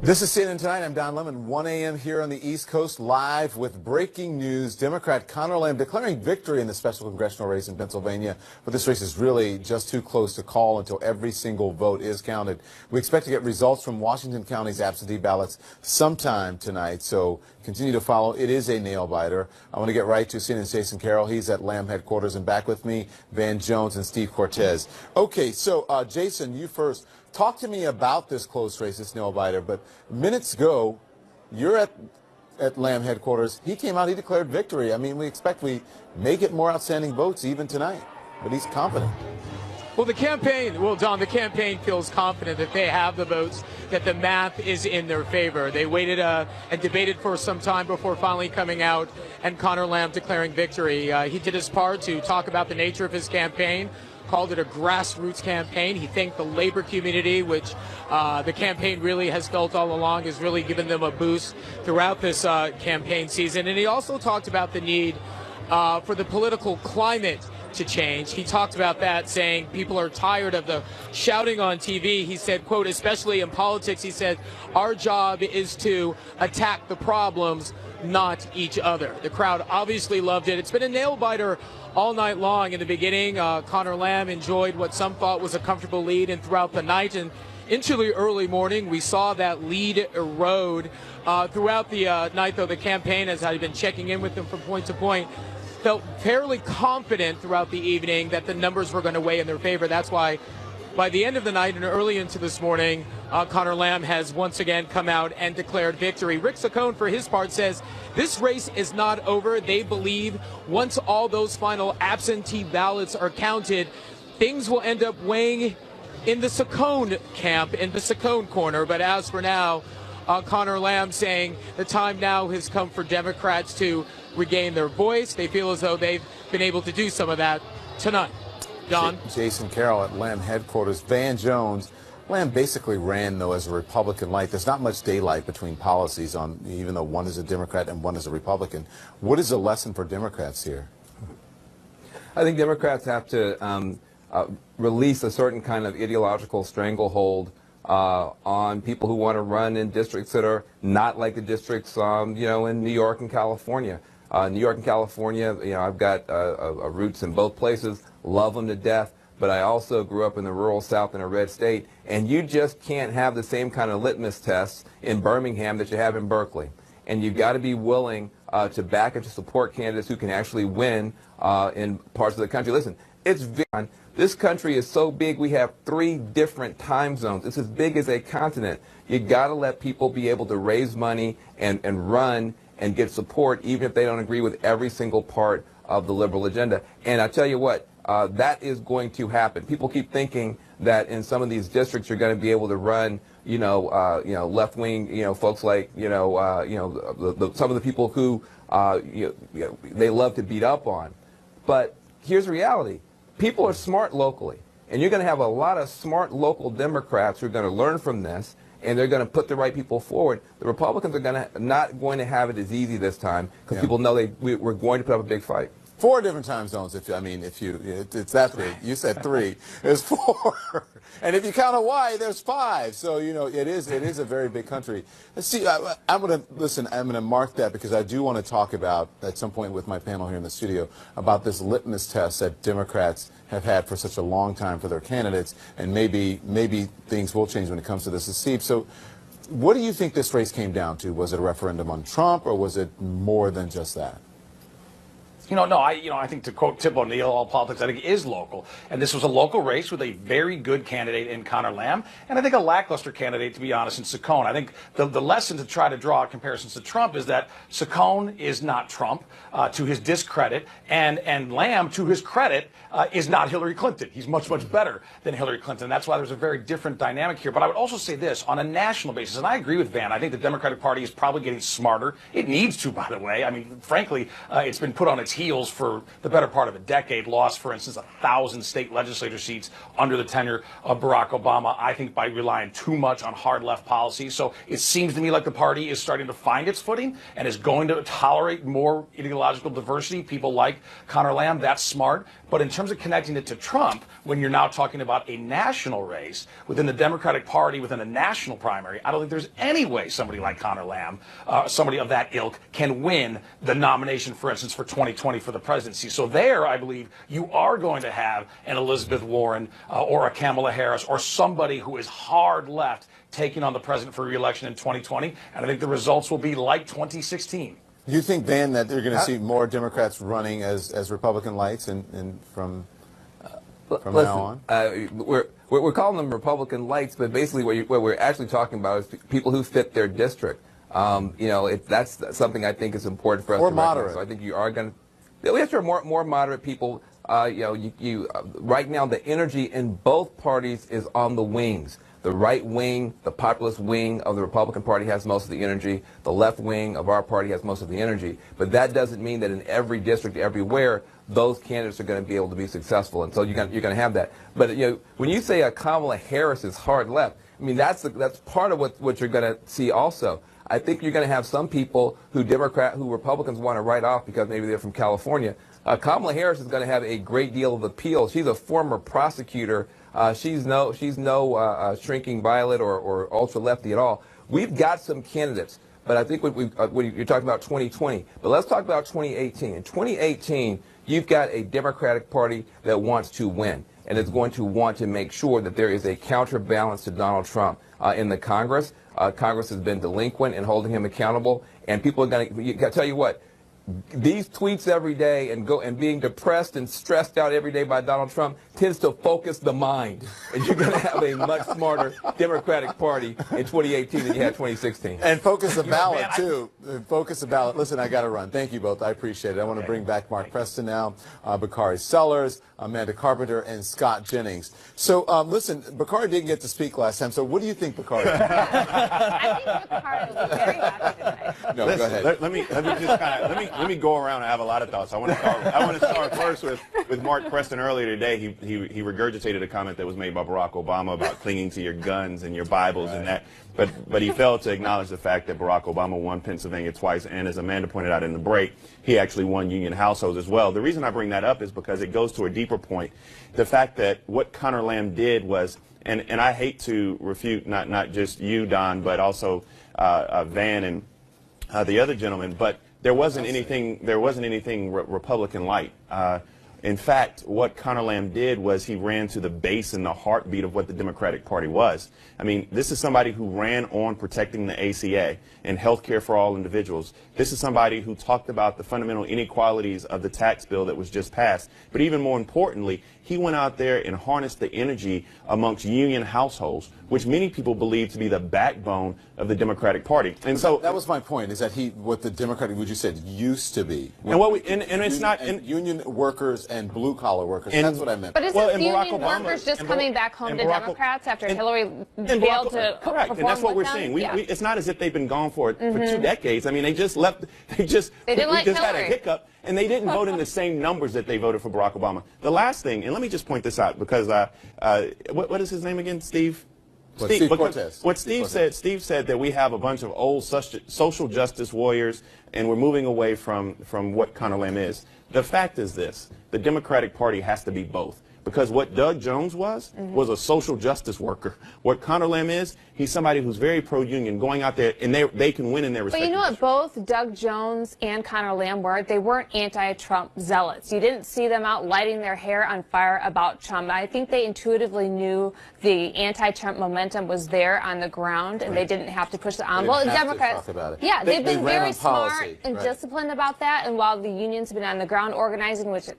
This is CNN Tonight. I'm Don Lemon. 1 a.m. here on the East Coast, live with breaking news. Democrat Conor Lamb declaring victory in the special congressional race in Pennsylvania. But this race is really just too close to call until every single vote is counted. We expect to get results from Washington County's absentee ballots sometime tonight. So continue to follow. It is a nail-biter. I want to get right to CNN's Jason Carroll. He's at Lamb headquarters, and back with me, Van Jones and Steve Cortez. Okay, so Jason, you first. Talk to me about this close race, this nail-biter. But minutes ago, you're at Lamb headquarters. He came out, he declared victory. I mean, we expect we may get more outstanding votes even tonight, but he's confident. Well, the campaign feels confident that they have the votes, that the math is in their favor. They waited and debated for some time before finally coming out and Conor Lamb declaring victory. He did his part to talk about the nature of his campaign, called it a grassroots campaign. He thanked the labor community, which the campaign really has felt all along has really given them a boost throughout this campaign season. And he also talked about the need for the political climate to change. He talked about that, saying people are tired of the shouting on TV. He said, quote, especially in politics, he said, our job is to attack the problems, not each other. The crowd obviously loved it. It's been a nail-biter all night long. In the beginning, Conor Lamb enjoyed what some thought was a comfortable lead, and throughout the night and into the early morning, we saw that lead erode. Throughout the night, though, the campaign, as I've been checking in with them from point to point, felt fairly confident throughout the evening that the numbers were going to weigh in their favor. That's why by the end of the night and early into this morning, Conor Lamb has once again come out and declared victory. Rick Saccone, for his part, says this race is not over. They believe once all those final absentee ballots are counted, things will end up weighing in the Saccone camp, in the Saccone corner. But as for now, Conor Lamb saying the time now has come for Democrats to regain their voice. They feel as though they've been able to do some of that tonight. Don? Jason Carroll at Lamb headquarters. Van Jones. Lamb basically ran, though, as a Republican light. There's not much daylight between policies, on even though one is a Democrat and one is a Republican. What is the lesson for Democrats here? I think Democrats have to release a certain kind of ideological stranglehold on people who want to run in districts that are not like the districts, in New York and California. New York and California, I've got roots in both places, love them to death, but I also grew up in the rural South in a red state, and you just can't have the same kind of litmus tests in Birmingham that you have in Berkeley. And you've got to be willing to back and to support candidates who can actually win in parts of the country. Listen, this country is so big, we have 3 different time zones. It's as big as a continent. You got to let people be able to raise money and run and get support, even if they don't agree with every single part of the liberal agenda. And I tell you what, that is going to happen. People keep thinking that in some of these districts you're going to be able to run, left-wing, folks like, some of the people who, they love to beat up on. But here's the reality. People are smart locally, and you're going to have a lot of smart local Democrats who are going to learn from this, and they're going to put the right people forward. The Republicans are not going to have it as easy this time, because people know we're going to put up a big fight. 4 different time zones. It's that big. You said 3. There's 4, and if you count Hawaii, there's 5. So it is a very big country. Let's see. I'm gonna mark that, because I do want to talk about at some point with my panel here in the studio about this litmus test that Democrats have had for such a long time for their candidates, and maybe things will change when it comes to this. Steve, so what do you think this race came down to? Was it a referendum on Trump, or was it more than just that? I think, to quote Tip O'Neill, all politics, I think, is local. And this was a local race with a very good candidate in Conor Lamb, and I think a lackluster candidate, to be honest, in Saccone. I think the lesson to try to draw comparisons to Trump is that Saccone is not Trump, to his discredit, and Lamb, to his credit, is not Hillary Clinton. He's much, much better than Hillary Clinton. That's why there's a very different dynamic here. But I would also say this, on a national basis, and I agree with Van, I think the Democratic Party is probably getting smarter. It needs to, by the way. I mean, frankly, it's been put on its heels for the better part of a decade, lost, for instance, 1,000 state legislature seats under the tenure of Barack Obama, I think by relying too much on hard left policy. So it seems to me like the party is starting to find its footing and is going to tolerate more ideological diversity, people like Conor Lamb. That's smart. But in terms of connecting it to Trump, when you're now talking about a national race within the Democratic Party, within a national primary, I don't think there's any way somebody like Conor Lamb, somebody of that ilk, can win the nomination, for instance, for 2020 for the presidency. So there, I believe, you are going to have an Elizabeth Warren or a Kamala Harris or somebody who is hard left taking on the president for re-election in 2020. And I think the results will be like 2016. Do you think, Van, that they're going to see more Democrats running as Republican lights and from now on? We're calling them Republican lights, but basically what we're actually talking about is people who fit their district. That's something I think is important for us. Or to moderate. recognize. So I think you are going to. We have to have more moderate people. Right now the energy in both parties is on the wings. The right wing, the populist wing of the Republican Party has most of the energy. The left wing of our party has most of the energy. But that doesn't mean that in every district, everywhere, those candidates are going to be able to be successful. And so you're going to have that. But when you say Kamala Harris is hard left, I mean that's part of what you're going to see also. I think you're going to have some people who Republicans want to write off because maybe they're from California. Kamala Harris is going to have a great deal of appeal. She's a former prosecutor. She's no shrinking violet or ultra lefty at all. We've got some candidates, but I think when you're talking about 2020, but let's talk about 2018. In 2018, you've got a Democratic Party that wants to win, and is going to want to make sure that there is a counterbalance to Donald Trump in the Congress. Congress has been delinquent in holding him accountable, and people are going to tell you what. These tweets every day and being depressed and stressed out every day by Donald Trump tends to focus the mind. And you're going to have a much smarter Democratic Party in 2018 than you had 2016. And focus the ballot, too. Focus the ballot. Listen, I got to run. Thank you both. I appreciate it. I want to bring back Mark Preston now, Bakari Sellers, Amanda Carpenter, and Scott Jennings. So, listen, Bakari didn't get to speak last time, so what do you think, Bakari? I think Bakari will be very happy tonight. No, go ahead. Let me go around. I have a lot of thoughts. I want to start first with Mark Preston. Earlier today, he regurgitated a comment that was made by Barack Obama about clinging to your guns and your Bibles and that. But he failed to acknowledge the fact that Barack Obama won Pennsylvania twice, and as Amanda pointed out in the break, he actually won union households as well. The reason I bring that up is because it goes to a deeper point. The fact that what Conor Lamb did was, and I hate to refute not just you, Don, but also Van and the other gentleman, but there wasn't anything Republican light. In fact, what Conor Lamb did was he ran to the base and the heartbeat of what the Democratic Party was. I mean, this is somebody who ran on protecting the ACA and health care for all individuals. This is somebody who talked about the fundamental inequalities of the tax bill that was just passed. But even more importantly, he went out there and harnessed the energy amongst union households, which many people believe to be the backbone of the Democratic Party. And so that was my point, is that what the Democratic, what you said, used to be. And what it's not union workers and blue collar workers. That's what I meant. But is it union workers just coming back home to Democrats after Hillary failed to correct, and that's what we're seeing. It's not as if they've been gone for 2 decades. I mean, they just left. We just had a hiccup, and they didn't vote in the same numbers that they voted for Barack Obama. The last thing, and let me just point this out, because what is his name again, Steve? Steve Cortez. What Steve said that we have a bunch of old social justice warriors, and we're moving away from what Conor Lamb is. The fact is this: the Democratic Party has to be both. Because what Doug Jones was a social justice worker. What Conor Lamb is, he's somebody who's very pro-union, going out there, and they can win in their respective. But you know what both Doug Jones and Conor Lamb were? They weren't anti-Trump zealots. You didn't see them out lighting their hair on fire about Trump. I think they intuitively knew the anti-Trump momentum was there on the ground, and they didn't have to push the envelope. Democrats, talk about it. Yeah, they've been very smart and right. disciplined about that. And while the unions have been on the ground organizing, which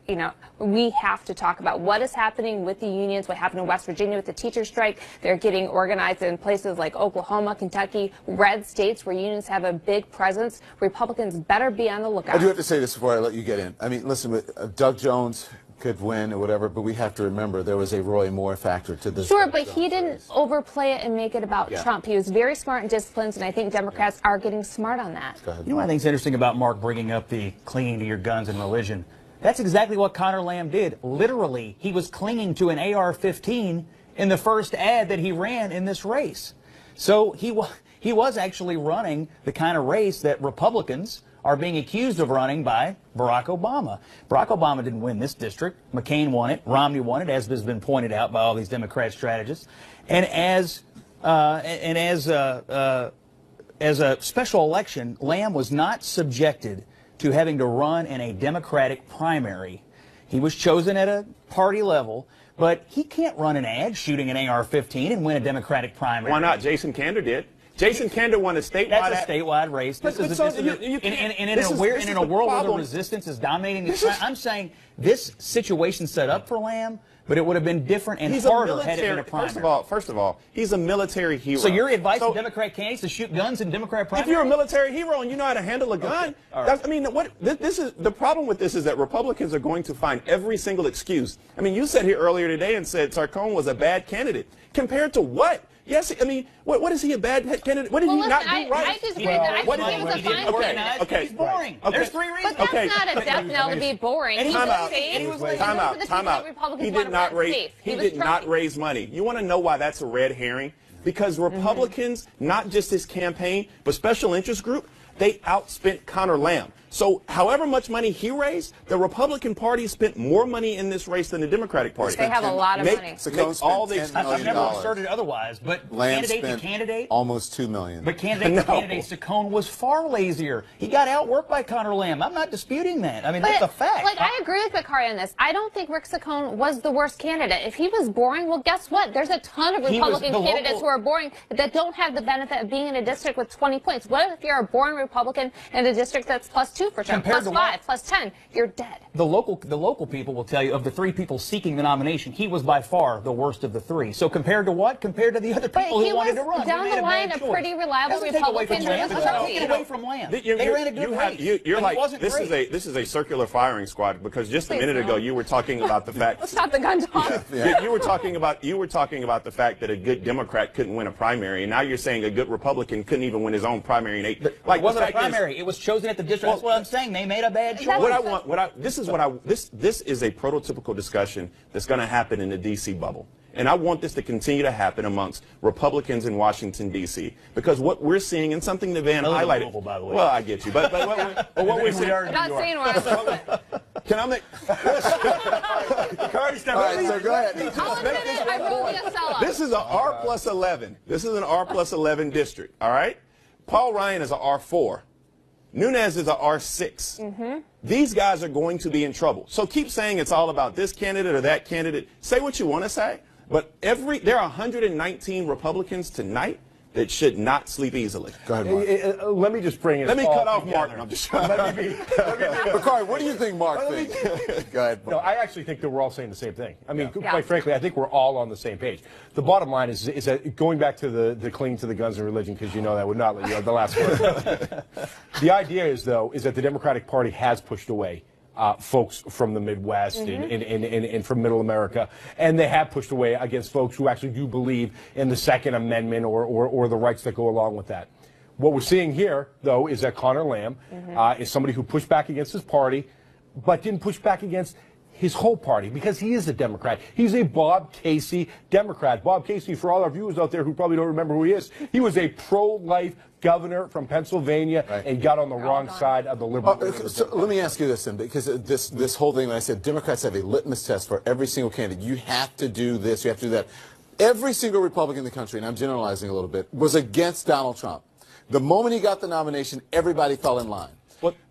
we have to talk about what is happening with the unions, what happened in West Virginia with the teacher strike. They're getting organized in places like Oklahoma, Kentucky, red states where unions have a big presence. Republicans better be on the lookout. I do have to say this before I let you get in. I mean, listen, with Doug Jones, could win or whatever, but we have to remember there was a Roy Moore factor to this. Sure, but he didn't overplay it and make it about Trump. He was very smart and disciplined, and I think Democrats are getting smart on that. Go ahead. You know what I think is interesting about Mark bringing up the clinging to your guns and religion? That's exactly what Conor Lamb did. Literally, he was clinging to an AR-15 in the first ad that he ran in this race. So he was actually running the kind of race that Republicans are being accused of running by Barack Obama. Barack Obama didn't win this district. McCain won it. Romney won it, as has been pointed out by all these Democrat strategists. And as a special election, Lamb was not subjected to having to run in a Democratic primary. He was chosen at a party level, but he can't run an ad shooting an AR-15 and win a Democratic primary. Why not? Jason Kander did. Jason Kander won a statewide. That's a statewide race. In a world where the resistance is dominating, I'm saying this situation set up for Lamb, but it would have been different and harder had it been a primary. First of all, he's a military hero. So your advice to Democrat candidates to shoot guns in Democrat primaries? If you're a military hero and you know how to handle a gun, right. I mean, this is the problem with this is that Republicans are going to find every single excuse. I mean, you said here earlier today and said Sarkon was a bad candidate. Compared to what? Yes, I mean, what is he a bad candidate? What did he not do right? I disagree. I think he was a fine candidate. Okay. He's boring. Okay. There's 3 reasons. But that's not a death knell to be boring. Time out. He did not raise money. You want to know why that's a red herring? Because Republicans, not just his campaign, but special interest group, they outspent Conor Lamb. So however much money he raised, the Republican Party spent more money in this race than the Democratic Party. They have a lot of money. I've never asserted otherwise, but candidate to candidate, almost $2 million. But candidate to candidate, Saccone was far lazier. He got outworked by Conor Lamb. I'm not disputing that. I mean, that's a fact. Like, I agree with Bakari on this. I don't think Rick Saccone was the worst candidate. If he was boring, well, guess what? There's a ton of Republican candidates who are boring that don't have the benefit of being in a district with 20 points. What if you're a boring Republican in a district that's +2 for Trump, +5, +10? You're dead. The local people will tell you of the 3 people seeking the nomination, he was by far the worst of the 3. So compared to what? Compared to the other people who wanted to run. But he was down the line a pretty reliable Republican who was Get away from Lamb. They ran a good race. You're like, this is a circular firing squad, because just a minute ago you were talking about the fact. Let's stop the gun talk. You were talking about the fact that a good Democrat couldn't win a primary, and now you're saying a good Republican couldn't even win his own primary in 8. Like, it wasn't a primary. It was chosen at the district. That's what I'm saying. They made a bad choice. This is a prototypical discussion that's going to happen in the D.C. bubble. And I want this to continue to happen amongst Republicans in Washington, D.C. Because what we're seeing, and something that Van highlighted. Global, by the way. Well, I get you. But what we're seeing. I'm not saying what Can I make. All right, so go ahead. I'll admit it. I rolled the Acela. This is an R+11. This is an R+11 district, all right? Paul Ryan is an R4. Nunes is an R6. These guys are going to be in trouble. So keep saying it's all about this candidate or that candidate. Say what you want to say. But there are 119 Republicans tonight that should not sleep easily. Go ahead, Mark. Let me just bring it. Let me cut off together. Mark. I'm just Bakari, what do you think Mark thinks? Go ahead, Mark. No, I actually think that we're all saying the same thing. I mean, quite frankly, I think we're all on the same page. The bottom line is that going back to the clinging to the guns and religion, because you know that would not let you the last word. The idea is that the Democratic Party has pushed away folks from the Midwest and from Middle America, and they have pushed away against folks who actually do believe in the Second Amendment or the rights that go along with that. What we're seeing here, though, is that Conor Lamb is somebody who pushed back against his party, but didn't push back against his whole party, because he is a Democrat. He's a Bob Casey Democrat. Bob Casey, for all our viewers out there who probably don't remember who he is, he was a pro-life governor from Pennsylvania and got on the wrong side of the liberal. So let me ask you this, then, because this whole thing, when I said Democrats have a litmus test for every single candidate, you have to do this, you have to do that. Every single Republican in the country, and I'm generalizing a little bit, was against Donald Trump. The moment he got the nomination, everybody fell in line.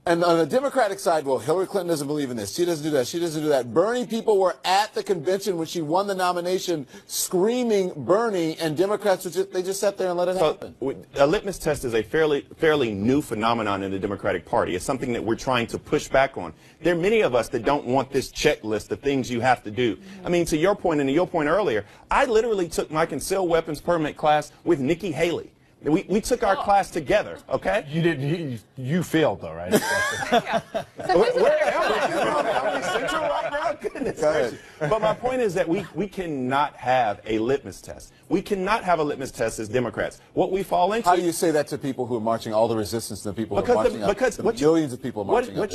And on the Democratic side, well, Hillary Clinton doesn't believe in this. She doesn't do that. She doesn't do that. Bernie people were at the convention when she won the nomination screaming Bernie, and Democrats, they just sat there and let it happen. A litmus test is a fairly new phenomenon in the Democratic Party. It's something that we're trying to push back on. There are many of us that don't want this checklist of things you have to do. I mean, to your point and to your point earlier, I literally took my concealed weapons permit class with Nikki Haley. We took our class together, okay? You didn't. You failed, though, right? So who's the better Central right now? Goodness Go ahead. gracious. But my point is that we cannot have a litmus test. We cannot have a litmus test as Democrats. What we fall into. How do you say that to people who are marching, all the resistance to the people who are marching up, the millions of people marching up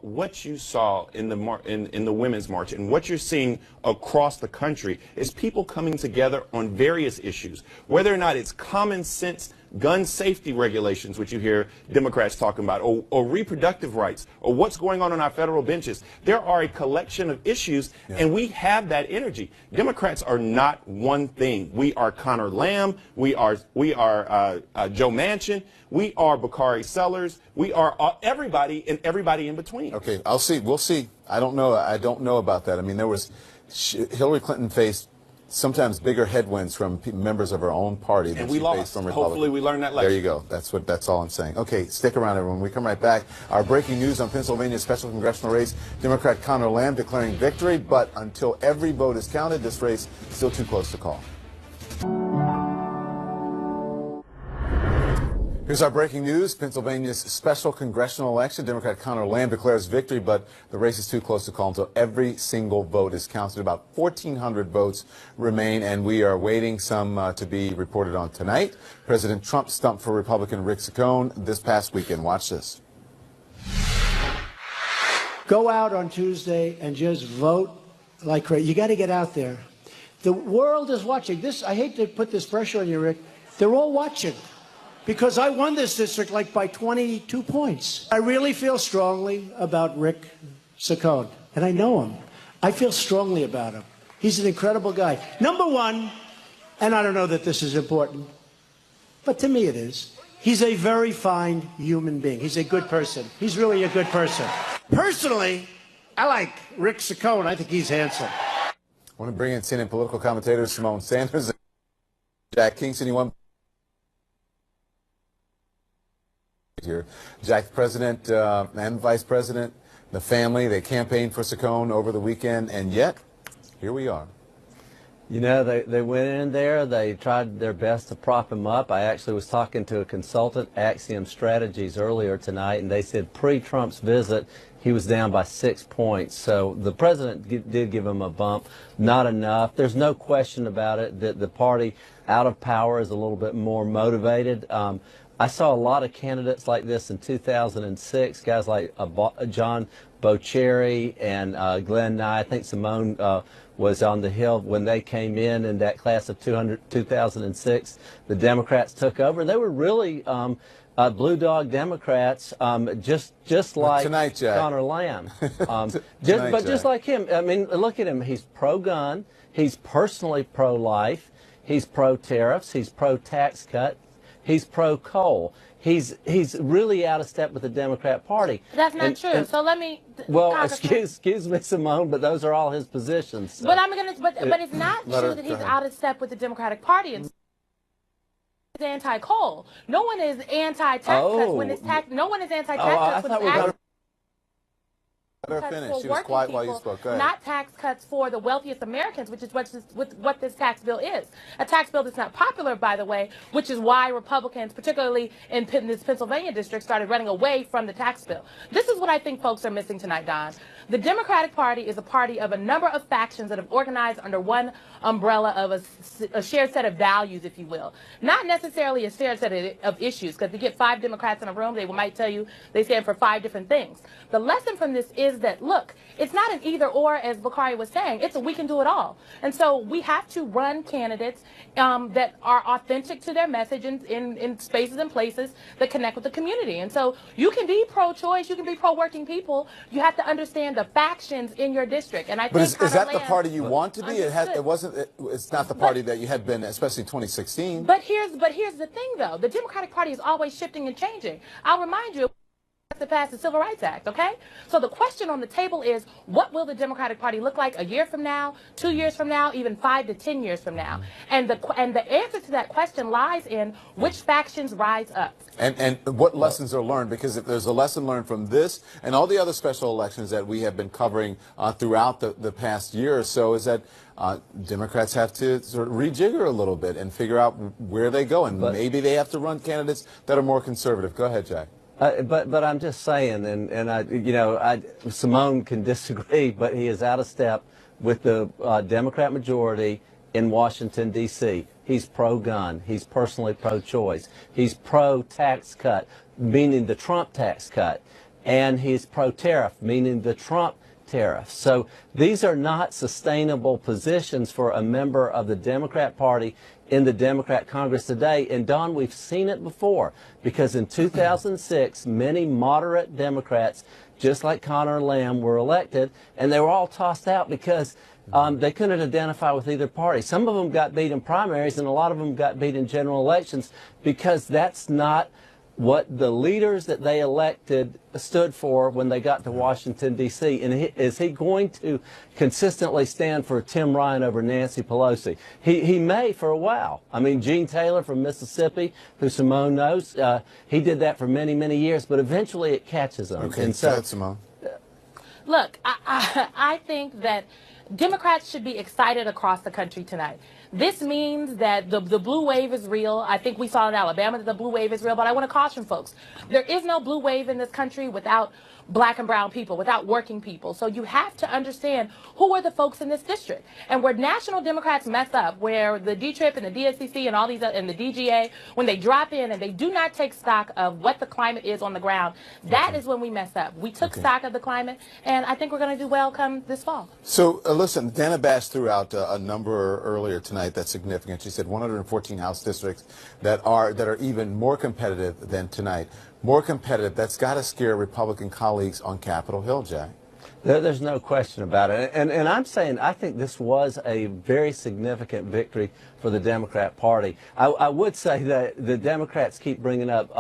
what you saw in the Women's March and what you're seeing across the country is people coming together on various issues, whether or not it's common sense gun safety regulations, which you hear Democrats talking about, or reproductive rights, or what's going on our federal benches. There are a collection of issues, and we have that energy. Democrats are not one thing. We are Connor Lamb. We are Joe Manchin. We are Bakari Sellers. We are everybody and everybody in between. Okay, I'll see. We'll see. I don't know. I don't know about that. I mean, Hillary Clinton faced sometimes bigger headwinds from members of her own party than and we she lost. faced from Republicans. Hopefully we learned that lesson. There you go. That's all I'm saying. Okay, stick around, everyone. When we come right back, our breaking news on Pennsylvania's special congressional race, Democrat Connor Lamb declaring victory, but until every vote is counted, this race still too close to call. Here's our breaking news. Pennsylvania's special congressional election. Democrat Connor Lamb declares victory, but the race is too close to call until every single vote is counted. About 1,400 votes remain, and we are waiting some to be reported on tonight. President Trump stumped for Republican Rick Saccone this past weekend. Watch this. Go out on Tuesday and just vote like crazy. You got to get out there. The world is watching. I hate to put this pressure on you, Rick. They're all watching. Because I won this district like by 22 points. I really feel strongly about Rick Saccone, and I know him. I feel strongly about him. He's an incredible guy. Number one, and I don't know that this is important, but to me it is, he's a very fine human being. He's a good person. He's really a good person. Personally, I like Rick Saccone. I think he's handsome. I want to bring in CNN political commentators Simone Sanders and Jack Kingston. You want here. Jack, president and vice president, the family, they campaigned for Saccone over the weekend, and yet, here we are. You know, they went in there, they tried their best to prop him up. I actually was talking to a consultant, Axiom Strategies, earlier tonight, and they said pre-Trump's visit, he was down by 6 points. So the president did give him a bump. Not enough. There's no question about it that the party out of power is a little bit more motivated. I saw a lot of candidates like this in 2006, guys like John Bocheri and Glenn Nye. I think Simone was on the Hill when they came in that class of 2006. The Democrats took over. They were really blue dog Democrats, just like tonight, Jack. Connor Lamb. Just like him. I mean, look at him. He's pro-gun. He's personally pro-life. He's pro-tariffs. He's pro-tax cut. He's pro-coal. He's really out of step with the Democrat Party. That's not true. So let me. Well, excuse me, Simone, but those are all his positions. So. But it's not true that he's out of step with the Democratic Party. It's anti-coal. No one is anti-tax cuts when it's tax. No one is anti-tax cuts when it's tax. She was quiet while you spoke. Go ahead. Not tax cuts for the wealthiest Americans, which is what this tax bill is. A tax bill that's not popular, by the way, which is why Republicans, particularly in this Pennsylvania district, started running away from the tax bill. This is what I think folks are missing tonight, Don. The Democratic Party is a party of a number of factions that have organized under one umbrella of a shared set of values, if you will. Not necessarily a shared set of issues, because if you get 5 Democrats in a room, they might tell you they stand for 5 different things. The lesson from this is that, look, it's not an either or, as Bakari was saying. It's a we can do it all. And so we have to run candidates that are authentic to their message in spaces and places that connect with the community. And so you can be pro-choice, you can be pro-working people. You have to understand the factions in your district. And I think is that the party you want to be? It's not the party that you had been, especially in 2016. But here's the thing, though. The Democratic Party is always shifting and changing. I'll remind you to pass the Civil Rights Act, okay? So the question on the table is, what will the Democratic Party look like a year from now, 2 years from now, even 5 to 10 years from now? And the answer to that question lies in which factions rise up. And what lessons are learned? Because if there's a lesson learned from this and all the other special elections that we have been covering throughout the past year or so, is that Democrats have to sort of rejigger a little bit and figure out where they go. And maybe they have to run candidates that are more conservative. Go ahead, Jack. But I'm just saying, Simone can disagree, but he is out of step with the Democrat majority in Washington, D.C. He's pro-gun. He's personally pro-choice. He's pro-tax cut, meaning the Trump tax cut. And he's pro-tariff, meaning the Trump tariff. So these are not sustainable positions for a member of the Democrat Party in the Democrat Congress today. And Don, we've seen it before, because in 2006, many moderate Democrats, just like Conor Lamb, were elected, and they were all tossed out because they couldn't identify with either party. Some of them got beat in primaries, and a lot of them got beat in general elections, because that's not what the leaders that they elected stood for when they got to Washington, D.C. And is he going to consistently stand for Tim Ryan over Nancy Pelosi? He may for a while. I mean, Gene Taylor from Mississippi, who Simone knows, he did that for many, many years, but eventually it catches him. Okay, and so, go ahead, Simone. Look, I think that Democrats should be excited across the country tonight. This means that the blue wave is real. I think we saw in Alabama that the blue wave is real, but I want to caution folks. There is no blue wave in this country without black and brown people, without working people. So you have to understand who are the folks in this district. And where national Democrats mess up, where the D-TRIP and the DSCC and all these, and the DGA, when they drop in and they do not take stock of what the climate is on the ground, that is when we mess up. We took stock of the climate, and I think we're going to do well come this fall. So, listen, Dana Bash threw out a number earlier tonight that's significant. She said 114 House districts that are even more competitive than tonight. More competitive. That's got to scare Republican colleagues on Capitol Hill, Jack. There's no question about it. And I'm saying I think this was a very significant victory for the Democrat Party. I would say that the Democrats keep bringing up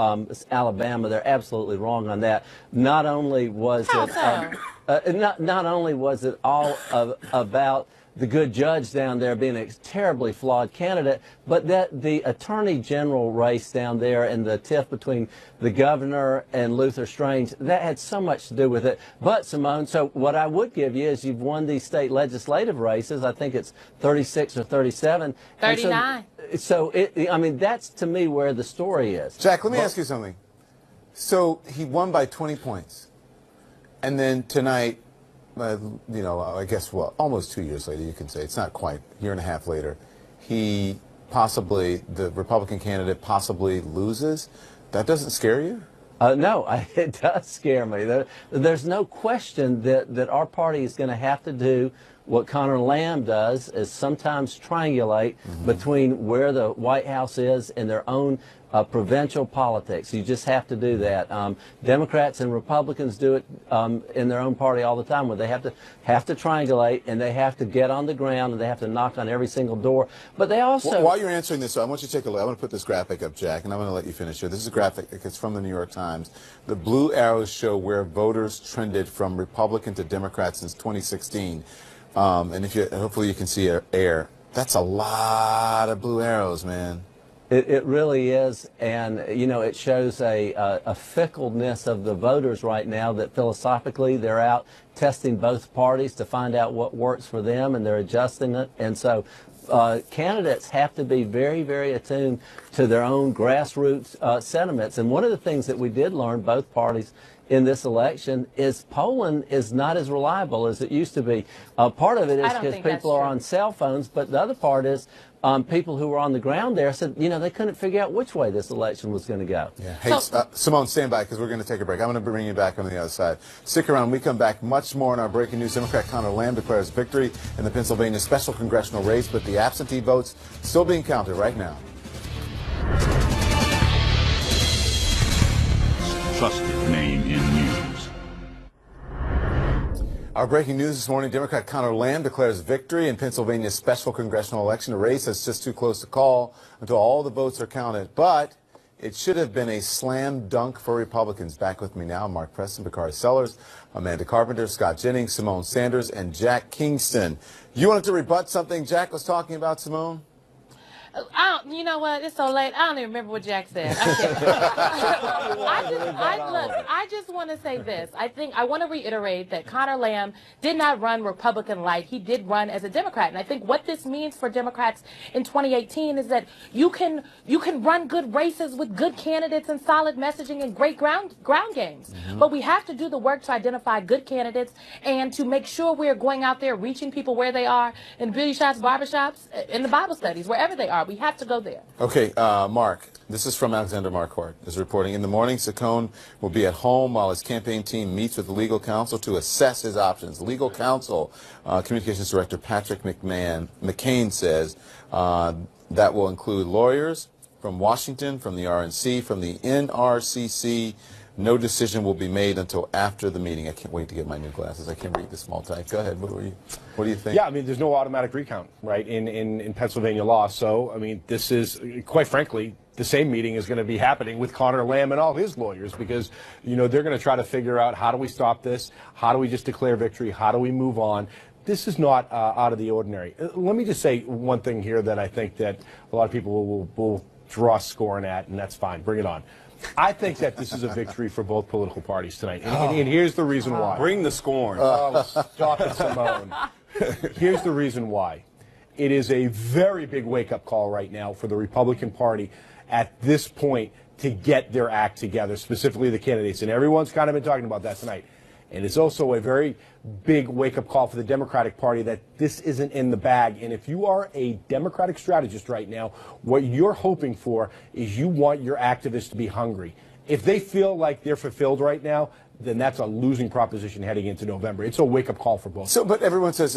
Alabama. They're absolutely wrong on that. Not only was not only was it all about the good judge down there being a terribly flawed candidate, but that the attorney general race down there and the tiff between the governor and Luther Strange, that had so much to do with it. But, Simone, so what I would give you is you've won these state legislative races. I think it's 36 or 37. 39. So I mean, that's to me where the story is. Jack, let me ask you something. So he won by 20 points. And then tonight, I guess, well, almost 2 years later, you can say, it's not quite, a year and a half later, he possibly, the Republican candidate possibly loses. That doesn't scare you? No, it does scare me. There's no question that our party is going to have to do what Conor Lamb does, is sometimes triangulate between where the White House is and their own provincial politics. You just have to do that. Democrats and Republicans do it in their own party all the time, where they have to triangulate, and they have to get on the ground, and they have to knock on every single door. But they also... While you're answering this, I want you to take a look. I'm going to put this graphic up, Jack, and I'm going to let you finish here. This is a graphic. It's from the New York Times. The blue arrows show where voters trended from Republican to Democrat since 2016. And hopefully you can see air. That's a lot of blue arrows, man. It really is, and it shows a fickleness of the voters right now, that philosophically they're out testing both parties to find out what works for them, and they're adjusting it. And so candidates have to be very, very attuned to their own grassroots sentiments. And one of the things that we did learn, both parties, in this election, is polling is not as reliable as it used to be. Part of it is because people are on cell phones, but the other part is people who were on the ground there said, they couldn't figure out which way this election was going to go. Yeah. Hey, Simone, stand by, because we're going to take a break. I'm going to bring you back on the other side. Stick around. When we come back, much more in our breaking news. Democrat Conor Lamb declares victory in the Pennsylvania special congressional race, but the absentee votes still being counted right now. Trusted name in news. Our breaking news this morning, Democrat Conor Lamb declares victory in Pennsylvania's special congressional election. A race that's just too close to call until all the votes are counted. But it should have been a slam dunk for Republicans. Back with me now, Mark Preston, Bakari Sellers, Amanda Carpenter, Scott Jennings, Simone Sanders, and Jack Kingston. You wanted to rebut something Jack was talking about, Simone? You know what? It's so late. I don't even remember what Jack said. I'm kidding. I just want to say this. I want to reiterate that Connor Lamb did not run Republican light. He did run as a Democrat. And I think what this means for Democrats in 2018 is that you can run good races with good candidates and solid messaging and great ground games. But we have to do the work to identify good candidates and to make sure we're going out there reaching people where they are in beauty shops, barbershops, in the Bible studies, wherever they are. We have to go there. Okay, Mark, this is from Alexander Marquardt, is reporting. In the morning, Saccone will be at home while his campaign team meets with the legal counsel to assess his options. Legal counsel, Communications Director Patrick McCain says that will include lawyers from Washington, from the RNC, from the NRCC. No decision will be made until after the meeting. I can't wait to get my new glasses. I can't read the small type. Go ahead. What do you think? Yeah, I mean, there's no automatic recount, right, in Pennsylvania law. So, I mean, this is, quite frankly, the same meeting is going to be happening with Connor Lamb and all his lawyers because, you know, they're going to try to figure out how do we stop this? How do we just declare victory? How do we move on? This is not out of the ordinary. Let me just say one thing here that I think that a lot of people will draw scorn at, and that's fine. Bring it on. I think that this is a victory for both political parties tonight. And here's the reason why. Bring the scorn. Oh, stop it, Simone. Here's the reason why. It is a very big wake-up call right now for the Republican Party at this point to get their act together, specifically the candidates. And everyone's kind of been talking about that tonight. And it's also a very big wake-up call for the Democratic Party that this isn't in the bag. And if you are a Democratic strategist right now, what you're hoping for is you want your activists to be hungry. If they feel like they're fulfilled right now, then that's a losing proposition heading into November. It's a wake-up call for both. So, but everyone says,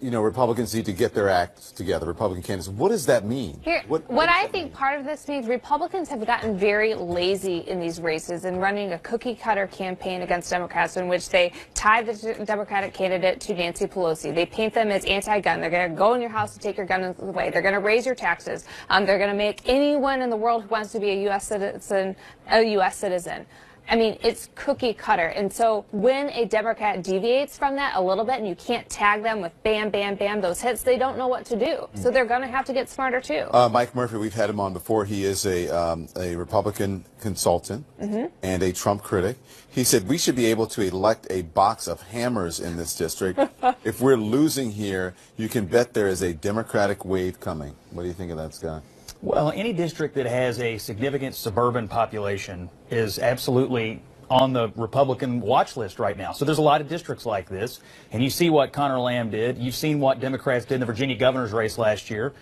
you know, Republicans need to get their act together, Republican candidates. What does that mean? Here, what I think part of this means, Republicans have gotten very lazy in these races and running a cookie-cutter campaign against Democrats in which they tie the Democratic candidate to Nancy Pelosi. They paint them as anti-gun. They're going to go in your house and take your gun away. They're going to raise your taxes. They're going to make anyone in the world who wants to be a U.S. citizen a U.S. citizen. I mean, it's cookie cutter. And so when a Democrat deviates from that a little bit and you can't tag them with bam, bam, bam, those hits, they don't know what to do. So they're going to have to get smarter, too. Mike Murphy, we've had him on before. He is a Republican consultant and a Trump critic. He said we should be able to elect a box of hammers in this district. If we're losing here, you can bet there is a Democratic wave coming. What do you think of that, Scott? Well, any district that has a significant suburban population is absolutely on the Republican watch list right now. So there's a lot of districts like this, and you see what Connor Lamb did. You've seen what Democrats did in the Virginia governor's race last year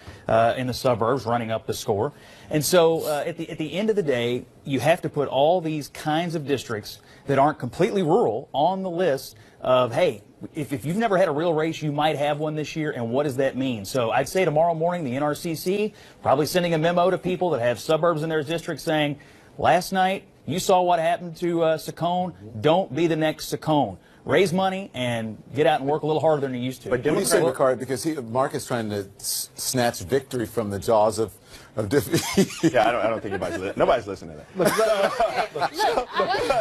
in the suburbs, running up the score. And so at the end of the day, you have to put all these kinds of districts that aren't completely rural on the list of, hey, if you've never had a real race, you might have one this year, and what does that mean? So I'd say tomorrow morning, the NRCC probably sending a memo to people that have suburbs in their district saying, last night, you saw what happened to Saccone. Don't be the next Saccone. Raise money and get out and work a little harder than you used to. But what do you say, McCarty? Because Mark is trying to snatch victory from the jaws of defeat. Yeah, I don't think nobody's listening to that.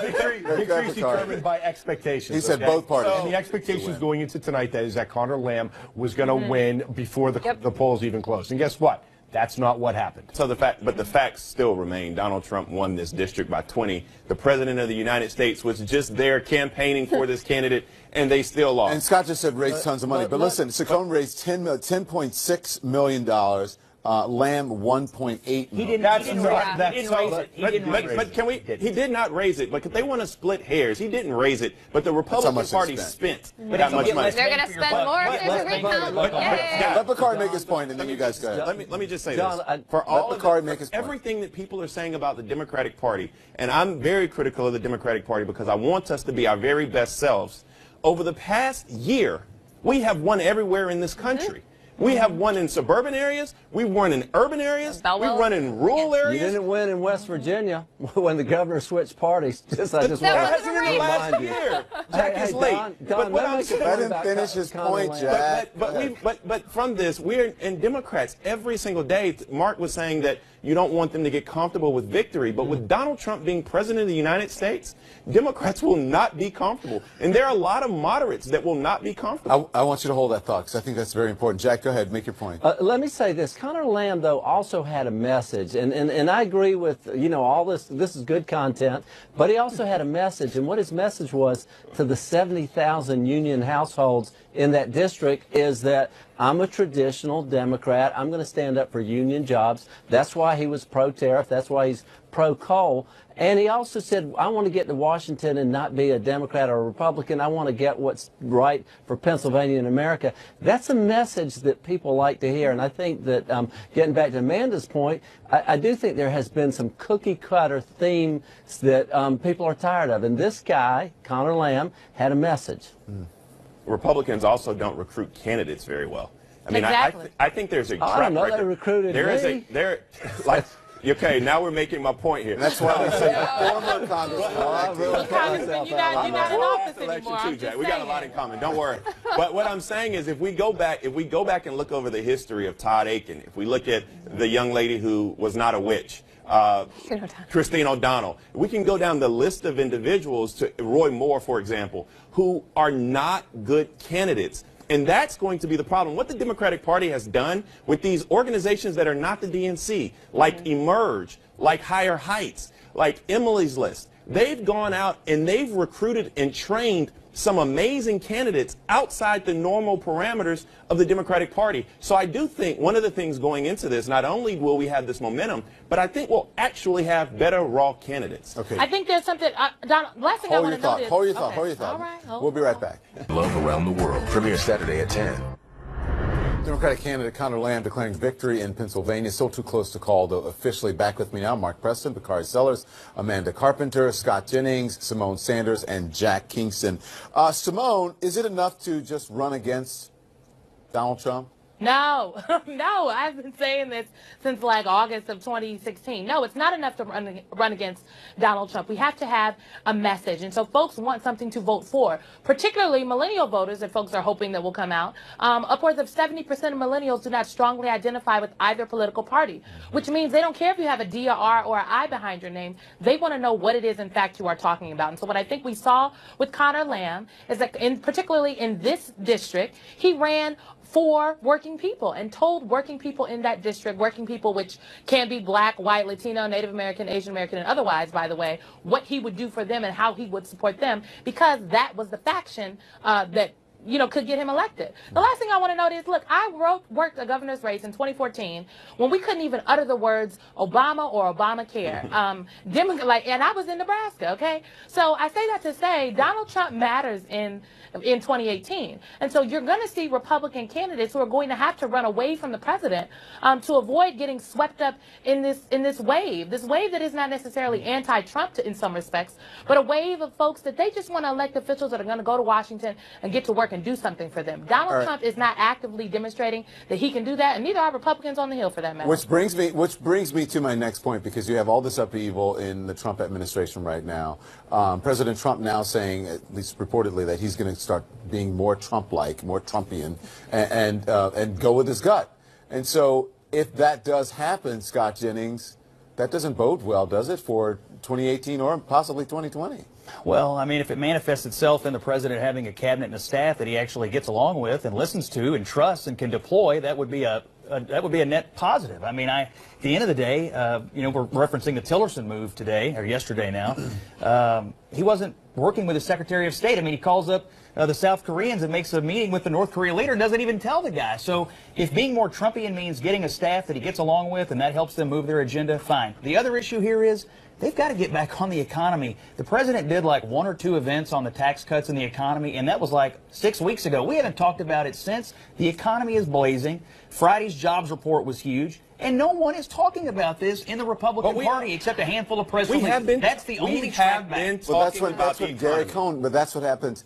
Victory is determined by expectations. He said both parties. And the expectations going into tonight is that Connor Lamb was going to win before the polls even closed. And guess what? That's not what happened. So the facts still remain. Donald Trump won this district by 20. The president of the United States was just there campaigning for this candidate, and they still lost. And Scott just said raised tons of money. But listen, Saccone raised $10.6 million. Lamb 1.8 million. He didn't raise it. But can we? He did not raise it. But they want to split hairs. He didn't raise it. But the Republican Party spent that much money. They're going to spend more if there's a recount. Let McCarty make his point, and then you guys go ahead. Let me just say this. For all of everything that people are saying about the Democratic Party, and I'm very critical of the Democratic Party because I want us to be our very best selves. Over the past year, we have won everywhere in this country. We have won in suburban areas. We've won in urban areas. We've won in rural areas. You didn't win in West Virginia when the governor switch parties. I just want to remind you. Jack is late. Don, let him finish his point, Jack. But from this, we're in Democrats every single day. Mark was saying that you don't want them to get comfortable with victory. But with Donald Trump being president of the United States, Democrats will not be comfortable. And there are a lot of moderates that will not be comfortable. I want you to hold that thought because I think that's very important. Jack, go ahead, make your point. Let me say this. Connor Lamb, though, also had a message. And I agree with, all this is good content. But he also had a message. And what his message was to the 70,000 union households in that district is that I'm a traditional Democrat. I'm going to stand up for union jobs. That's why he was pro-tariff. That's why he's pro-coal. And he also said, I want to get to Washington and not be a Democrat or a Republican. I want to get what's right for Pennsylvania and America. That's a message that people like to hear. And I think that, getting back to Amanda's point, I do think there has been some cookie-cutter themes that people are tired of. And this guy, Connor Lamb, had a message. Republicans also don't recruit candidates very well. I mean, Exactly. I think there's a track I don't know, record. they recruited me. Okay, now we're making my point here. That's why we say former Congressman. Congressman, you're not in office anymore. I'm Jack. just We got a lot in common. Don't worry. But what I'm saying is, if we go back and look over the history of Todd Akin, if we look at the young lady who was not a witch, Christine O'Donnell, we can go down the list of individuals, to Roy Moore, for example, who are not good candidates. And that's going to be the problem. What the Democratic Party has done with these organizations that are not the DNC, like Emerge, like Higher Heights, like Emily's List, they've gone out and they've recruited and trained some amazing candidates outside the normal parameters of the Democratic Party. So I do think one of the things going into this, not only will we have this momentum, but I think we'll actually have better raw candidates. Okay. I think there's something, Donald, last thing I want to know is... Hold your thought. All right, We'll be right back. Love Around the World premieres Saturday at 10. Democratic candidate Connor Lamb declaring victory in Pennsylvania. Still too close to call, though. Officially back with me now, Mark Preston, Bakari Sellers, Amanda Carpenter, Scott Jennings, Simone Sanders, and Jack Kingston. Simone, is it enough to just run against Donald Trump? No, no, I've been saying this since like August of 2016. No, it's not enough to run against Donald Trump. We have to have a message. And so folks want something to vote for, particularly millennial voters that folks are hoping that will come out. Upwards of 70% of millennials do not strongly identify with either political party, which means they don't care if you have a D, or R, or an I behind your name. They want to know what it is, in fact, you are talking about. And so what I think we saw with Connor Lamb is that, particularly in this district, he ran for working people and told working people in that district, working people which can be black, white, Latino, Native American, Asian American, and otherwise, by the way, what he would do for them and how he would support them, because that was the faction that could get him elected. The last thing I want to note is, look, I worked a governor's race in 2014 when we couldn't even utter the words Obama or Obamacare. And I was in Nebraska, okay? So I say that to say Donald Trump matters in 2018. And so you're going to see Republican candidates who are going to have to run away from the president to avoid getting swept up in this wave that is not necessarily anti-Trump in some respects, but a wave of folks that they just want to elect officials that are going to go to Washington and get to work and do something for them. Donald Trump is not actively demonstrating that he can do that, and neither are Republicans on the Hill for that matter. Which brings me to my next point, because you have all this upheaval in the Trump administration right now. President Trump now saying, at least reportedly, that he's going to start being more Trump-like, more Trumpian, and go with his gut. And so if that does happen, Scott Jennings, that doesn't bode well, does it, for 2018 or possibly 2020? Well, I mean, if it manifests itself in the president having a cabinet and a staff that he actually gets along with and listens to and trusts and can deploy, that would be a net positive. I mean, at the end of the day, we're referencing the Tillerson move today, or yesterday now. He wasn't working with his Secretary of State. I mean, he calls up the South Koreans and makes a meeting with the North Korea leader and doesn't even tell the guy. So if being more Trumpian means getting a staff that he gets along with and that helps them move their agenda, fine. The other issue here is they've got to get back on the economy. The president did like 1 or 2 events on the tax cuts and the economy, and that was like 6 weeks ago. We haven't talked about it since. The economy is blazing. Friday's jobs report was huge. And no one is talking about this in the Republican Party except a handful of press releases. That's the only track back. Well, that's what Gary Cohn, but that's what happens.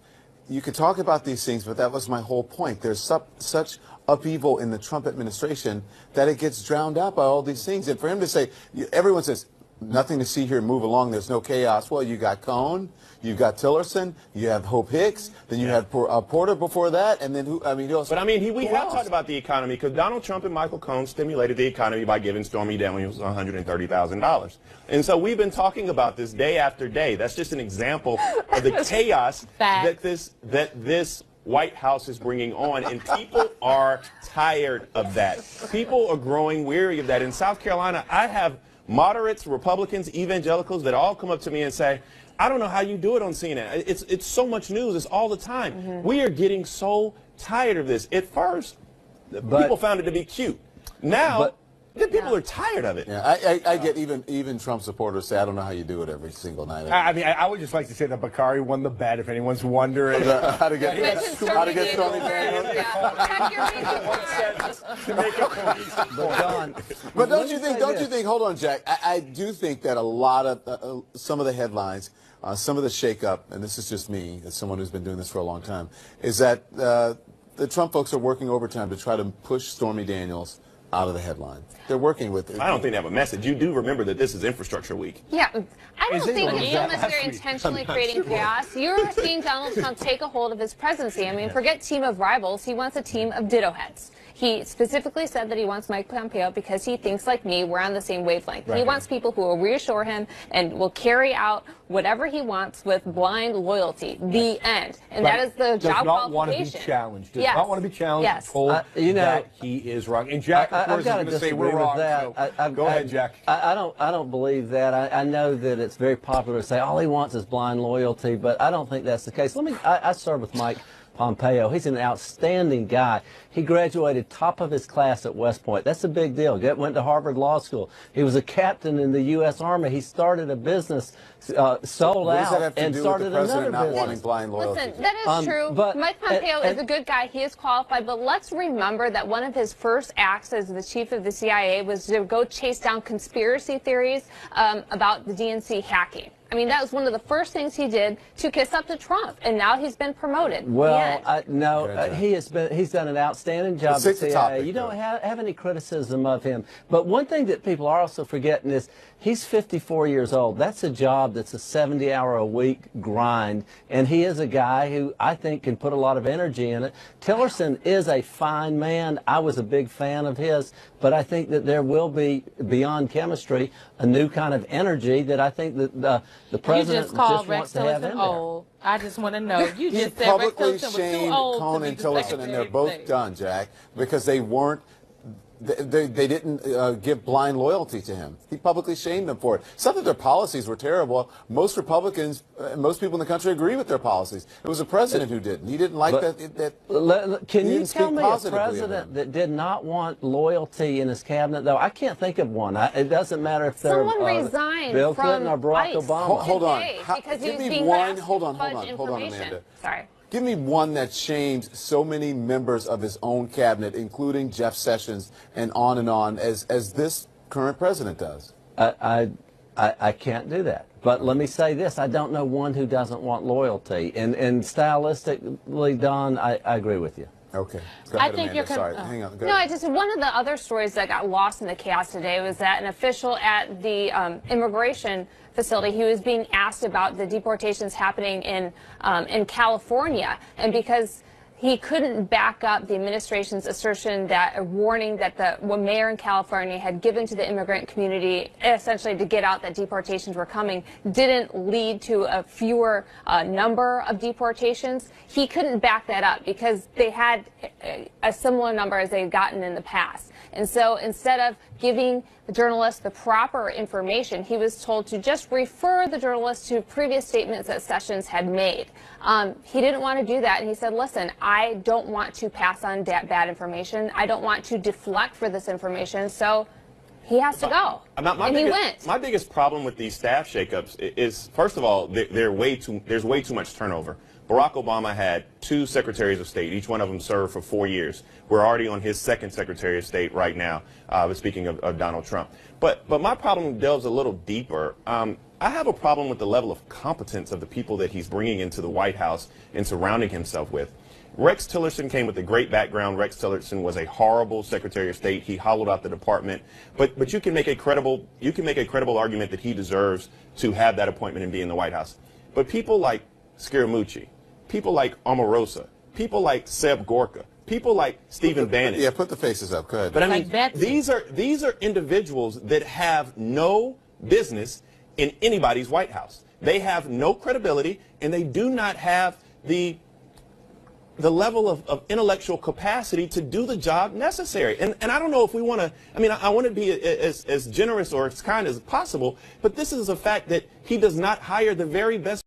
You could talk about these things, but that was my whole point. There's such upheaval in the Trump administration that it gets drowned out by all these things. And for him to say, everyone says, nothing to see here, move along, there's no chaos. Well, you got Cohn, you've got Tillerson, you have Hope Hicks, then you have Porter before that, and then who else? But I mean, we have talked about the economy because Donald Trump and Michael Cohen stimulated the economy by giving Stormy Daniels $130,000. And so we've been talking about this day after day. That's just an example of the chaos that this White House is bringing on, and people are tired of that. People are growing weary of that. In South Carolina, I have moderates, Republicans, evangelicals that all come up to me and say, I don't know how you do it on CNN. It's so much news. It's all the time. We are getting so tired of this. At first, people found it to be cute. Now, people are tired of it. Yeah, I get even Trump supporters say, I don't know how you do it every single night. I mean, I would just like to say that Bakari won the bet, if anyone's wondering. how to get Stormy Daniels. But don't you think, hold on, Jack, I do think that a lot of, some of the headlines, some of the shakeup, and this is just me, as someone who's been doing this for a long time, is that the Trump folks are working overtime to try to push Stormy Daniels out of the headline. They're working with it. I don't think they have a message. You do remember that this is Infrastructure Week. Yeah, I don't think it's so much they're intentionally creating chaos. You're seeing Donald Trump take a hold of his presidency. I mean, forget team of rivals. He wants a team of ditto heads. He specifically said that he wants Mike Pompeo because he thinks, like me, we're on the same wavelength. He wants people who will reassure him and will carry out whatever he wants with blind loyalty. The end. And that is the job qualification. Does not want to be challenged. Does not want to be challenged. Told that he is wrong. And Jack, of course, is going to say we're wrong. So go ahead, Jack. I don't believe that. I know that it's very popular to say all he wants is blind loyalty, but I don't think that's the case. I served with Mike Pompeo. He's an outstanding guy. He graduated top of his class at West Point. That's a big deal. Went to Harvard Law School. He was a captain in the U.S. Army. He started a business, sold out, and started another business. Not wanting blind loyalty? Listen, that is true. Mike Pompeo is a good guy. He is qualified. But let's remember that one of his first acts as the chief of the CIA was to go chase down conspiracy theories about the DNC hacking. I mean, that was one of the first things he did to kiss up to Trump, and now he's been promoted. Well, he's done an outstanding job at the CIA. You don't have any criticism of him. But one thing that people are also forgetting is he's 54 years old. That's a job that's a 70-hour-a-week grind, and he is a guy who I think can put a lot of energy in it. Tillerson is a fine man. I was a big fan of his, but I think that there will be, beyond chemistry, a new kind of energy that I think that the president just wants to have in there. Old. I just want to know. You just said Rex publicly Tillerson was shamed too old Cohn to and be the Tillerson, and they're Secretary of both State. done, Jack, because they weren't. They didn't give blind loyalty to him. He publicly shamed them for it. It's not that their policies were terrible. Most Republicans, most people in the country agree with their policies. It was the president who didn't. He didn't like that. Can you tell me a president that did not want loyalty in his cabinet, though? I can't think of one. It doesn't matter if they're Bill Clinton or Barack Obama. Hold on. Give me one. Hold on, Amanda. Sorry. Give me one that shamed so many members of his own cabinet, including Jeff Sessions, and on, as this current president does. I can't do that. But let me say this. I don't know one who doesn't want loyalty. And stylistically, Don, I agree with you. Okay. Go ahead, Amanda. Sorry. Hang on. No, one of the other stories that got lost in the chaos today was that an official at the immigration facility, he was being asked about the deportations happening in California, and because he couldn't back up the administration's assertion that a warning that the mayor in California had given to the immigrant community, essentially to get out that deportations were coming, didn't lead to a fewer number of deportations. He couldn't back that up because they had a similar number as they'd gotten in the past. And so instead of giving the journalist the proper information, he was told to just refer the journalist to previous statements that Sessions had made. He didn't want to do that, and he said, listen, I don't want to pass on bad information. I don't want to deflect for this information, so he has to go. And he went. My biggest problem with these staff shakeups is, first of all, there's way too much turnover. Barack Obama had 2 secretaries of state. Each one of them served for 4 years. We're already on his 2nd secretary of state right now, speaking of Donald Trump. But my problem delves a little deeper. I have a problem with the level of competence of the people that he's bringing into the White House and surrounding himself with. Rex Tillerson came with a great background. Rex Tillerson was a horrible Secretary of State. He hollowed out the department. But you can make a credible argument that he deserves to have that appointment and be in the White House. But people like Scaramucci, people like Omarosa, people like Seb Gorka, people like Stephen Bannon. Yeah, put the faces up. Go ahead. But I mean, these are individuals that have no business in anybody's White House. They have no credibility, and they do not have the level of intellectual capacity to do the job necessary. And I don't know if we want to, I mean, I want to be as generous or as kind as possible, but this is a fact that he does not hire the very best